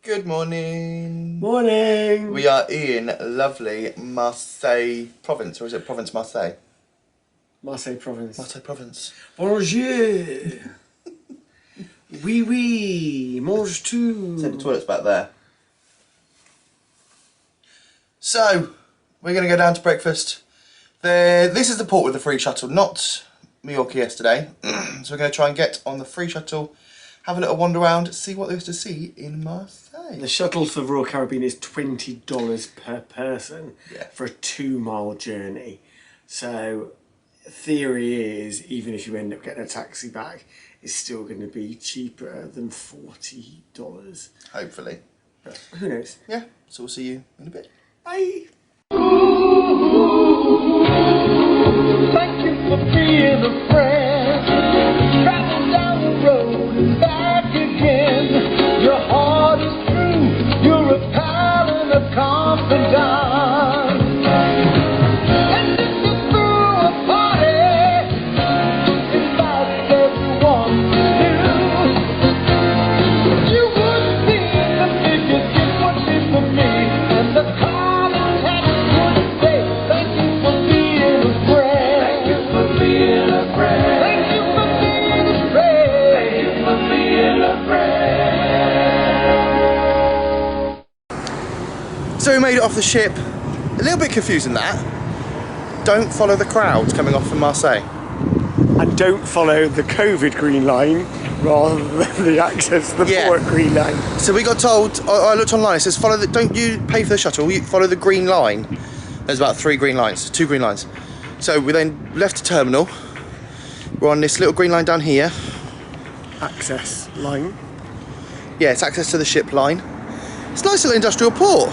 Good morning. Morning. We are in lovely Marseille province, or is it Province Marseille? Marseille province. Marseille province. Bonjour. Oui, mange tout. So the toilet's back there. So, we're going to go down to breakfast. This is the port with the free shuttle, not Mallorca yesterday. So we're going to try and get on the free shuttle, have a little wander around, see what there is to see in Marseille. The shuttle for Royal Caribbean is $20 per person for a 2-mile journey. So, theory is, even if you end up getting a taxi back, it's still going to be cheaper than $40. Hopefully. But who knows? Yeah, so we'll see you in a bit. Bye. Thank you for being a friend. Travel down the road and back again. Your heart is true. You're a pal and a confidant. And if you threw a party, invite everyone to. You wouldn't be the biggest gift would be for me. And the common text would say, thank you for being a friend. Thank you for being a friend. Thank you for being a friend. Thank you for being a friend. So we made it off the ship. A little bit confusing that. Don't follow the crowds coming off from Marseille. And don't follow the COVID green line rather than the access to the port green line. So we got told, I looked online, it says don't you pay for the shuttle, you follow the green line. There's about 2 green lines. So we then left the terminal. We're on this little green line down here. Access line. Yeah, it's access to the ship line. It's a nice little industrial port.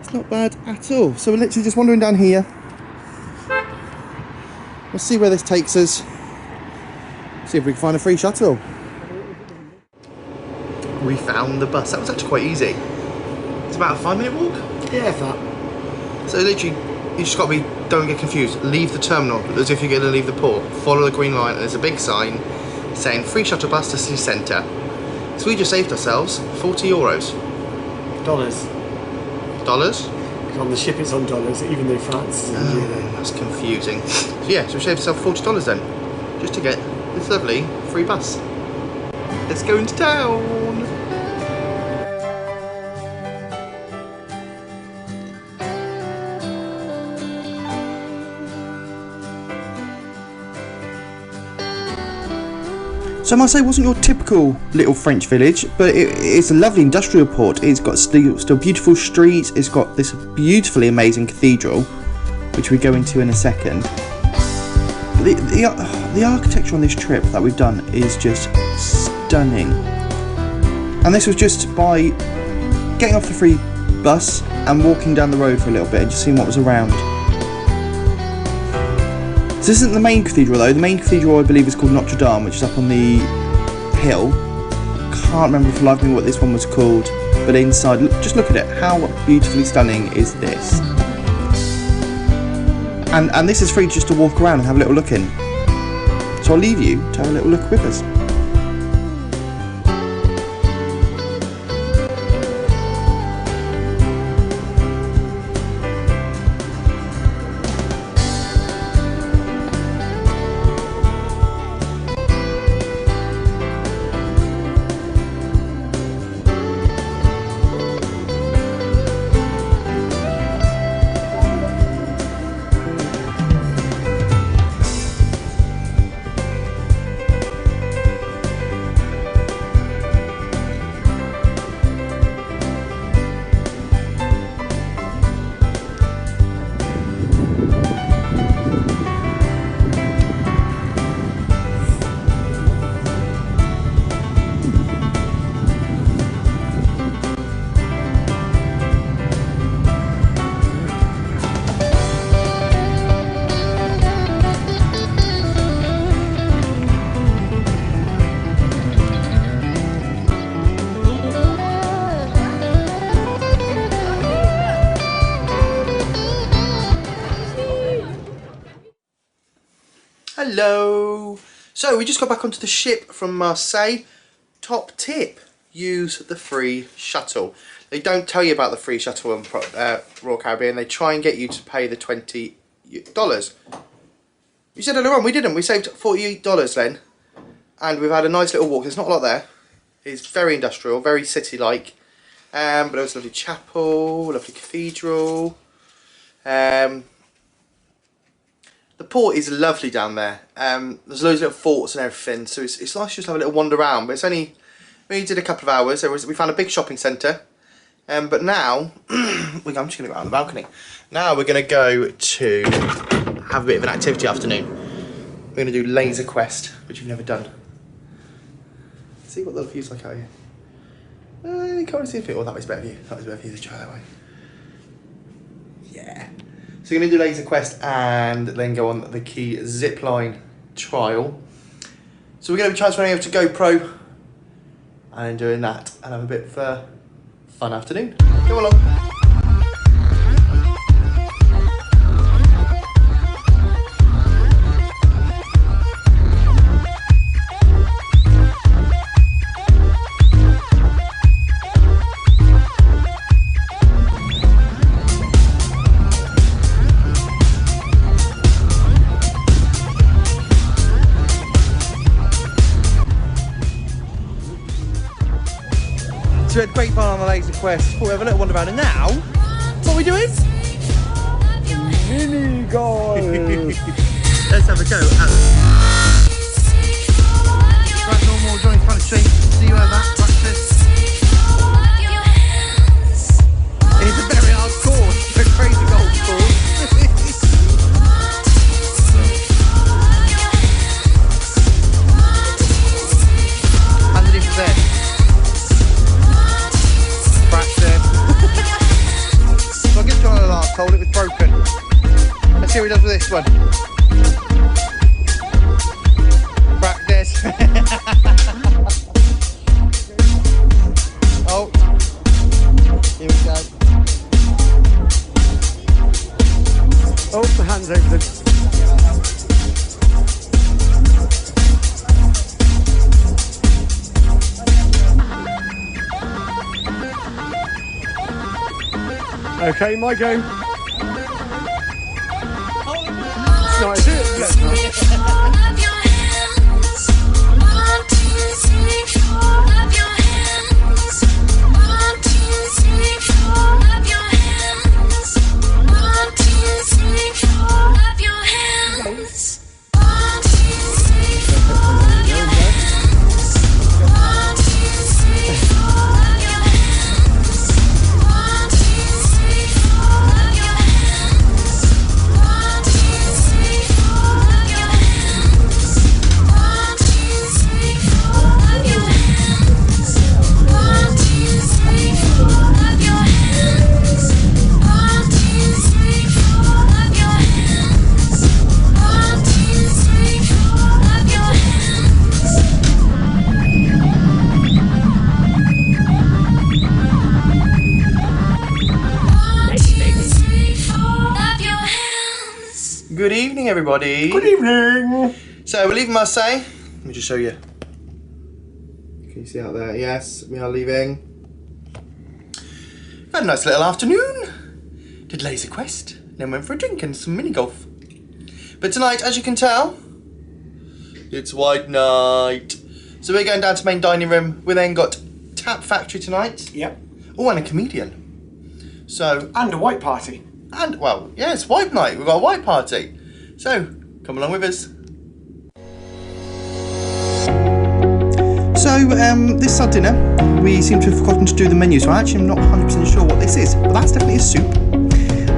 It's not bad at all. So we're literally just wandering down here. We'll see where this takes us. See if we can find a free shuttle. We found the bus. That was actually quite easy. It's about a 5-minute walk. Yeah, that. So literally, you just got to don't get confused. Leave the terminal as if you're going to leave the port. Follow the green line and there's a big sign saying free shuttle bus to city centre. So we just saved ourselves 40 euros. Dollars. Dollars? On the ship it's on dollars, even though France is in euro. That's confusing. So yeah, so we saved ourselves $40 then. Just to get this lovely free bus. Let's go into town. So Marseille wasn't your typical little French village, but it's a lovely industrial port. It's got still beautiful streets. It's got this beautifully amazing cathedral, which we go into in a second. The architecture on this trip that we've done is just stunning. And this was just by getting off the free bus and walking down the road for a little bit and just seeing what was around. So this isn't the main cathedral though. The main cathedral I believe is called Notre Dame, which is up on the hill. Can't remember for the life of me what this one was called, but inside, just look at it. How beautifully stunning is this? And this is free just to walk around and have a little look in. So I'll leave you to have a little look with us. Hello. So we just got back onto the ship from Marseille. Top tip, use the free shuttle. They don't tell you about the free shuttle on Royal Caribbean. They try and get you to pay the $20. You said earlier on, we didn't. We saved $48 then. And we've had a nice little walk. There's not a lot there. It's very industrial, very city-like. But there was a lovely chapel, lovely cathedral. The port is lovely down there. There's loads of little forts and everything, so it's nice just to have a little wander around. But it's only, we only did a couple of hours. We found a big shopping centre. But now, I'm just going to go out on the balcony. Now we're going to go to have a bit of an activity afternoon. We're going to do Laser Quest, which you've never done. See what the view's like out here. You can't see a bit. Oh, that was better view. That was better view. Let's try that way. Yeah. So we're going to do Laser Quest and then go on the key zipline trial. So we're going to be transferring over to GoPro and doing that and have a bit of a fun afternoon. Come along. So we had great fun on the Laser Quest. Thought we have a little wander around, and now, what are we doing? Mini golf. Let's have a go. Right, normal, join front street. See you have that practice. It's a very hard course. It's a crazy golf course. Underneath the bed. So I'll get John on the last hole, it was broken. Let's see how he does with this one. Practice. Oh, here we go. Oh, the hand's over the... Okay, my go. It's not, is it? Let's not. Good evening, everybody. Good evening. So we're leaving Marseille. Let me just show you. Can you see out there? Yes, we are leaving. Had a nice little afternoon. Did Laser Quest. Then went for a drink and some mini golf. But tonight, as you can tell, it's white night. So we're going down to main dining room. We then got Tap Factory tonight. Yep. Oh, and a comedian. So And a white party. and well, yeah, it's white night. We've got a white party. So come along with us. So this is our dinner. We seem to have forgotten to do the menu, so I actually am not 100% sure what this is. But that's definitely a soup.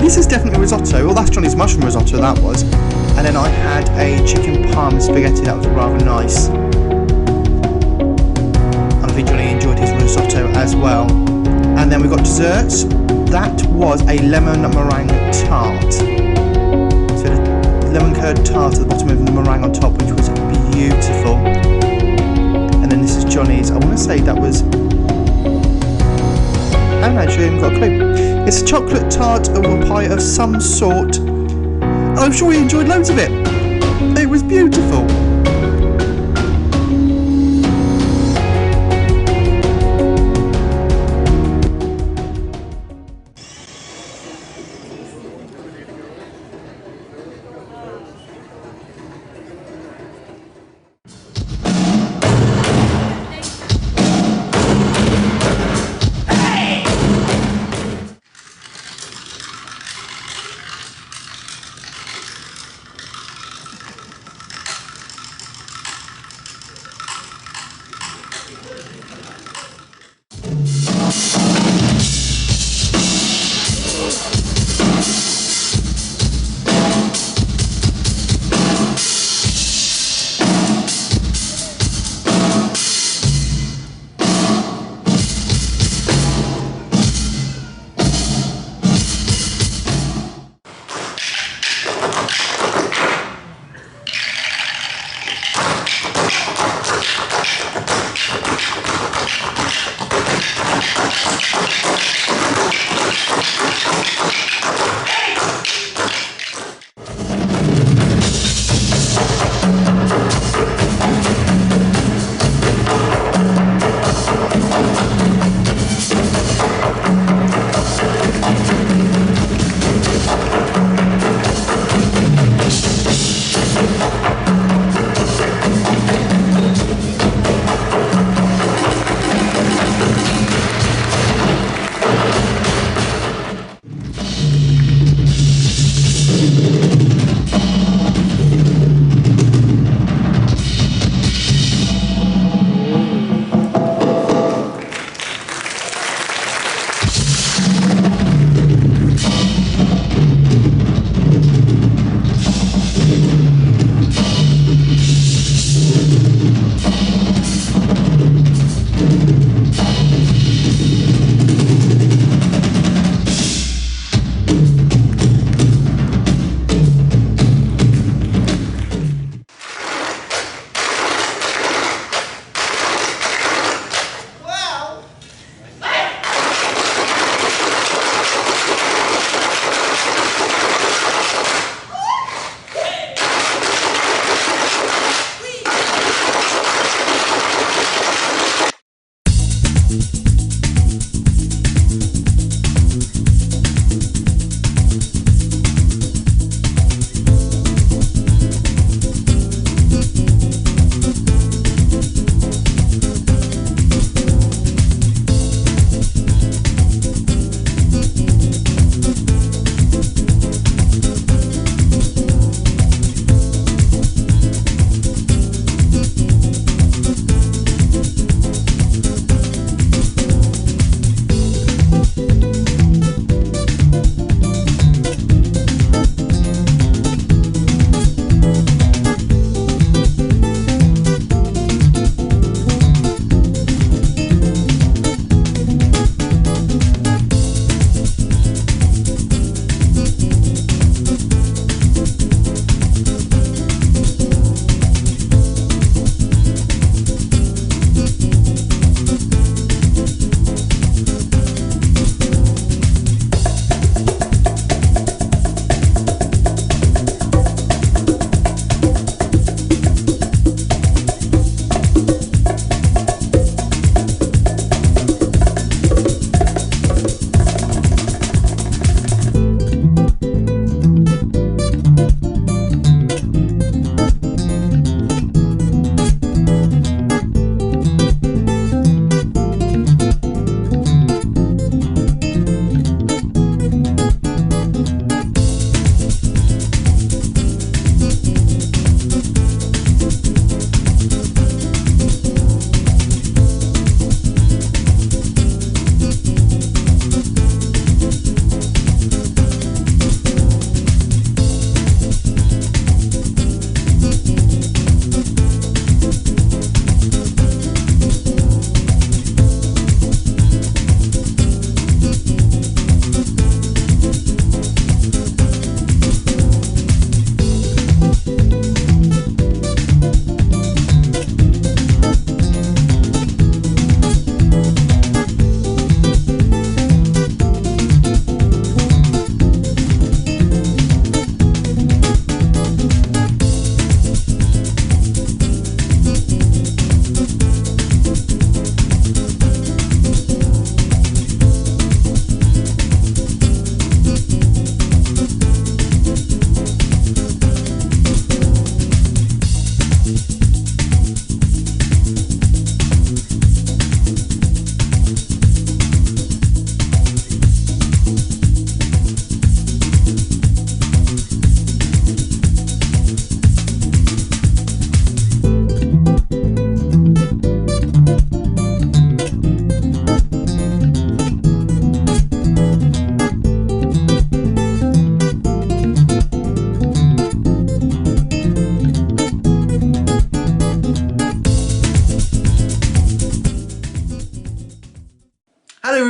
This is definitely risotto. Well, that's Johnny's mushroom risotto, that was. And then I had a chicken parm spaghetti. That was rather nice. And I think Johnny enjoyed his risotto as well. And then we got desserts. That was a lemon meringue tart. So the lemon curd tart at the bottom with the meringue on top, which was beautiful. And then this is Johnny's. I want to say that was... I don't actually haven't got a clue. It's a chocolate tart or a pie of some sort. I'm sure he enjoyed loads of it. It was beautiful.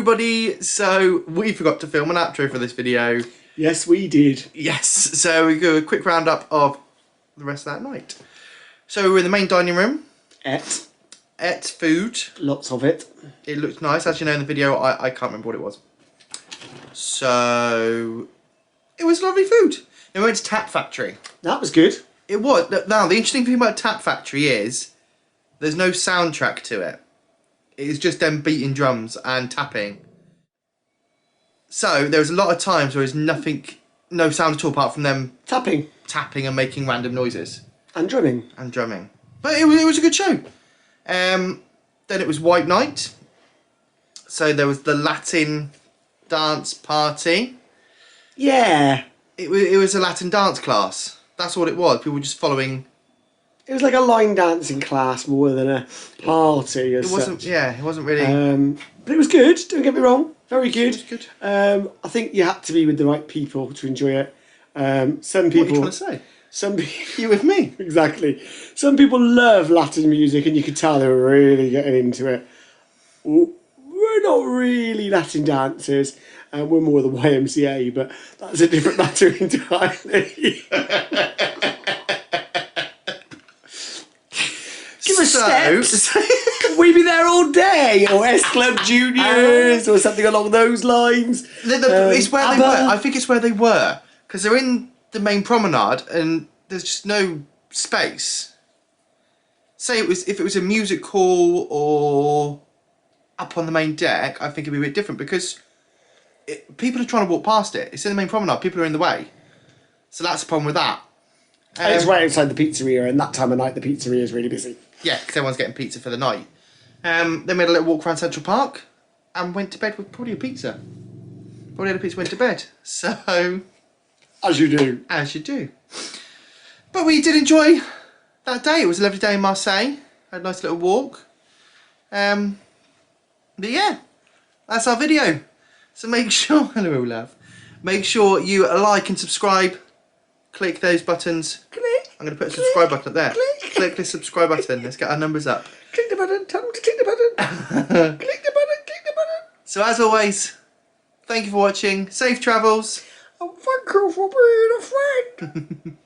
everybody. So we forgot to film an outro for this video. Yes, we did. Yes, so we go a quick roundup of the rest of that night. So we're in the main dining room. Ate food. Lots of it. It looked nice. As you know in the video, I can't remember what it was. So it was lovely food. Then we went to Tap Factory. That was good. It was. Now, the interesting thing about Tap Factory is there's no soundtrack to it. It's just them beating drums and tapping. So there was a lot of times where there's nothing, no sound at all apart from them Tapping. and making random noises. And drumming. But it was a good show. Then it was White Night. So there was the Latin dance party. Yeah. It was a Latin dance class. That's all it was. People were just following. It was like a line dancing class more than a party as It wasn't. such. Yeah, it wasn't really. But it was good. Don't get me wrong. Very good. It was good. I think you had to be with the right people to enjoy it. Some people. What are you trying to say? Some people. You with me? Exactly. Some people love Latin music, and you could tell they were really getting into it. We're not really Latin dancers. We're more the YMCA, but that's a different matter entirely. Give us steps. Could we be there all day? Or S Club Juniors or something along those lines? It's where they ABBA. were. I think it's where they were. Because they're in the main promenade and there's just no space. Say if it was a music hall or up on the main deck, I think it'd be a bit different because people are trying to walk past it. It's in the main promenade. People are in the way. So that's the problem with that. And it's right outside the pizzeria, and that time of night the pizzeria is really busy. Yeah, because everyone's getting pizza for the night. Then we had a little walk around Central Park and went to bed with probably a pizza. Probably had a pizza, went to bed. So, As you do. as you do. But we did enjoy that day. It was a lovely day in Marseille. Had a nice little walk. But yeah, that's our video. So make sure, hello love, make sure you like and subscribe. Click those buttons. Click. I'm going to put a subscribe button up there. Click the subscribe button. Let's get our numbers up. Click the button. Tell them to click the button. Click the button. Click the button. So as always, thank you for watching. Safe travels. And thank you for being a friend.